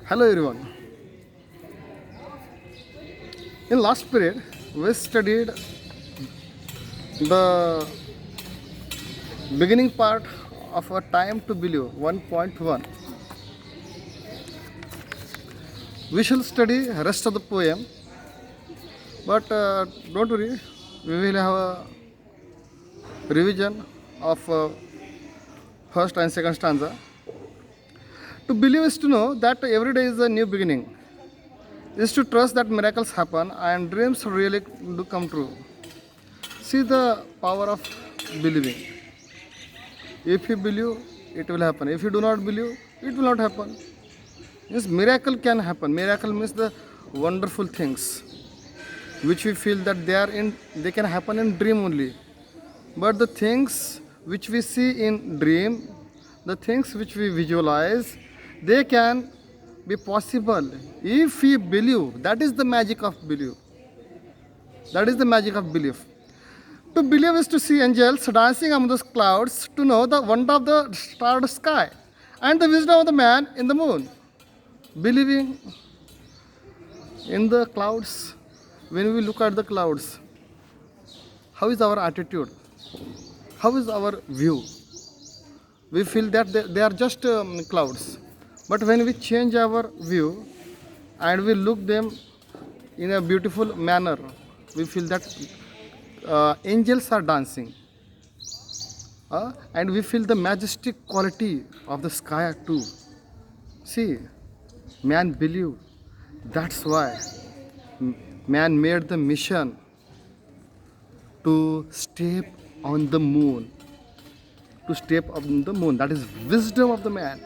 Hello everyone. In last period, we studied the beginning part of our time to believe 1.1. We shall study rest of the poem, but don't worry, we will have a revision of first and second stanza. To believe is to know that every day is a new beginning, is to trust that miracles happen and dreams really do come true. See the power of believing. If you believe, it will happen. If you do not believe, it will not happen. Means miracle can happen. Miracle means the wonderful things which we feel that they can happen in dream only. But the things which we see in dream, the things which we visualize, they can be possible if we believe. That is the magic of belief. That is the magic of belief. To believe is to see angels dancing among those clouds, to know the wonder of the starred sky and the wisdom of the man in the moon. Believing in the clouds, when we look at the clouds, how is our attitude? How is our view? We feel that they are just clouds. But when we change our view and we look them in a beautiful manner, we feel that angels are dancing. And we feel the majestic quality of the sky too. See, man believed. That's why man made the mission to step on the moon. To step on the moon. That is wisdom of the man.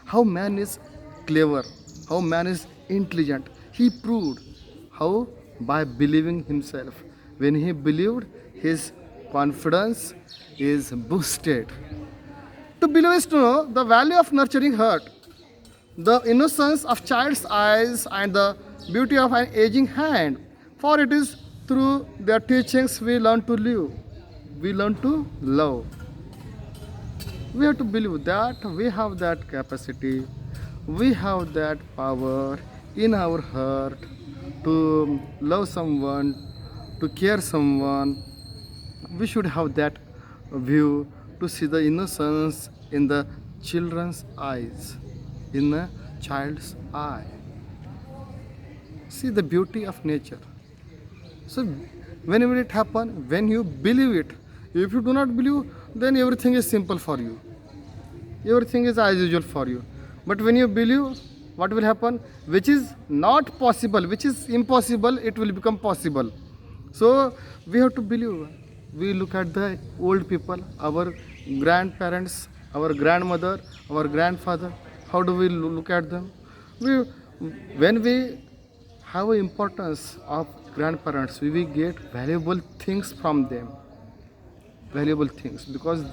How man is clever. How man is intelligent. He proved. How? By believing himself. When he believed, his confidence is boosted. To believe is to know the value of nurturing heart, the innocence of child's eyes, and the beauty of an aging hand. For it is through their teachings we learn to live, we learn to love. We have to believe that we have that capacity, we have that power in our heart to love someone, to care someone. We should have that view to see the innocence in the children's eyes, in a child's eye. See the beauty of nature. So whenever it happens, when you believe it, if you do not believe, then everything is simple for you. Everything is as usual for you. But when you believe, what will happen? Which is not possible, which is impossible, it will become possible. So we have to believe. We look at the old people, our grandparents, our grandmother, our grandfather. How do we look at them? When we have an importance of grandparents, we will get valuable things from them. Valuable things because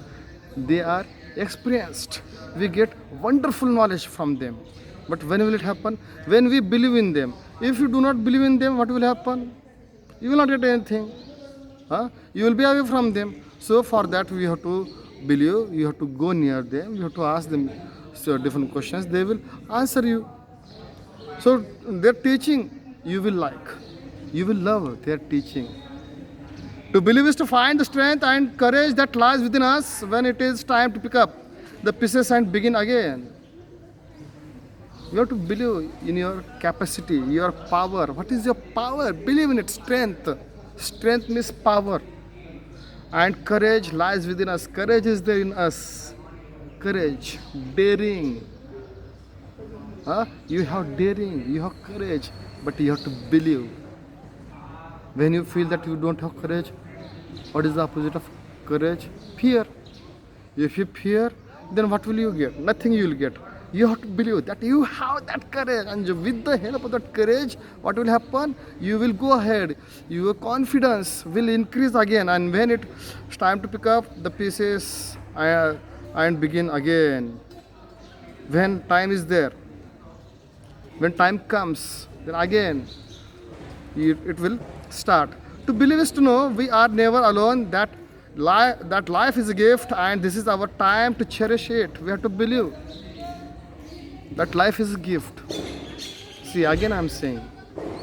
they are experienced. We get wonderful knowledge from them. But when will it happen? When we believe in them. If you do not believe in them, what will happen? You will not get anything. You will be away from them. So for that we have to believe, you have to go near them, you have to ask them different questions, they will answer you. So their teaching you will like. You will love their teaching. To believe is to find the strength and courage that lies within us when it is time to pick up the pieces and begin again. You have to believe in your capacity, your power. What is your power? Believe in it. Strength. Strength means power. And courage lies within us. Courage is there in us. Courage. Daring. You have daring. You have courage. But you have to believe. When you feel that you don't have courage, what is the opposite of courage? Fear. If you fear, then what will you get? Nothing you will get. You have to believe that you have that courage, and with the help of that courage, what will happen? You will go ahead. Your confidence will increase again, and when it's time to pick up the pieces and begin again, when time is there, when time comes, then again it will start. To believe is to know we are never alone, that life is a gift and this is our time to cherish it. We have to believe. That life is a gift. See, again I'm saying,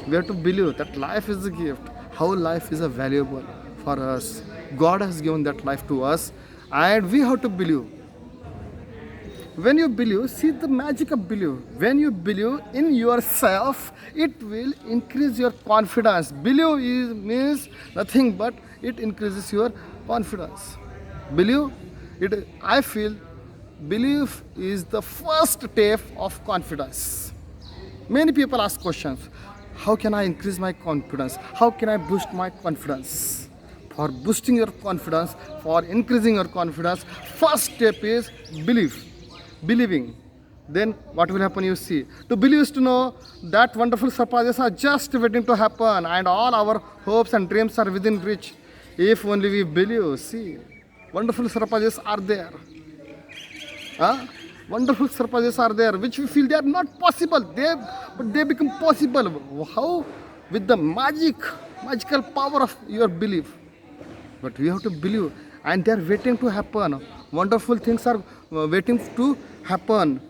we have to believe that life is a gift. How life is a valuable for us. God has given that life to us, and we have to believe. When you believe, see the magic of believe. When you believe in yourself, it will increase your confidence. Believe means nothing but it increases your confidence. Believe, I feel belief is the first step of confidence. Many people ask questions. How can I increase my confidence? How can I boost my confidence? For boosting your confidence, for increasing your confidence, first step is belief. Believing. Then what will happen? You see. To believe is to know that wonderful surprises are just waiting to happen, and all our hopes and dreams are within reach. If only we believe. See, wonderful surprises are there. Huh? Wonderful surprises are there, which we feel they are not possible. But they become possible. How? With the magical power of your belief. But we have to believe, and they are waiting to happen. Wonderful things are waiting to happen,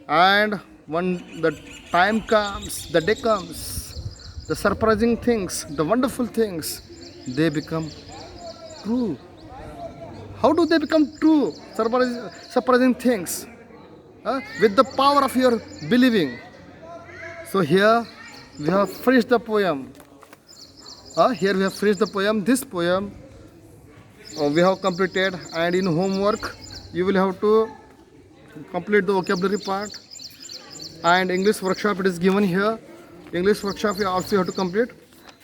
and when the time comes, the day comes, the surprising things, the wonderful things, they become true. How do they become true? Surprising things. With the power of your believing. So here we have finished the poem. Here we have finished the poem. This poem we have completed, and in homework you will have to complete the vocabulary part, and English workshop it is given here. English workshop you also have to complete,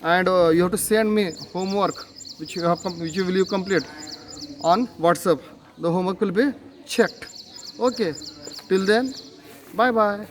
and you have to send me homework which you will complete on WhatsApp. The homework will be checked. Okay, till then, bye bye.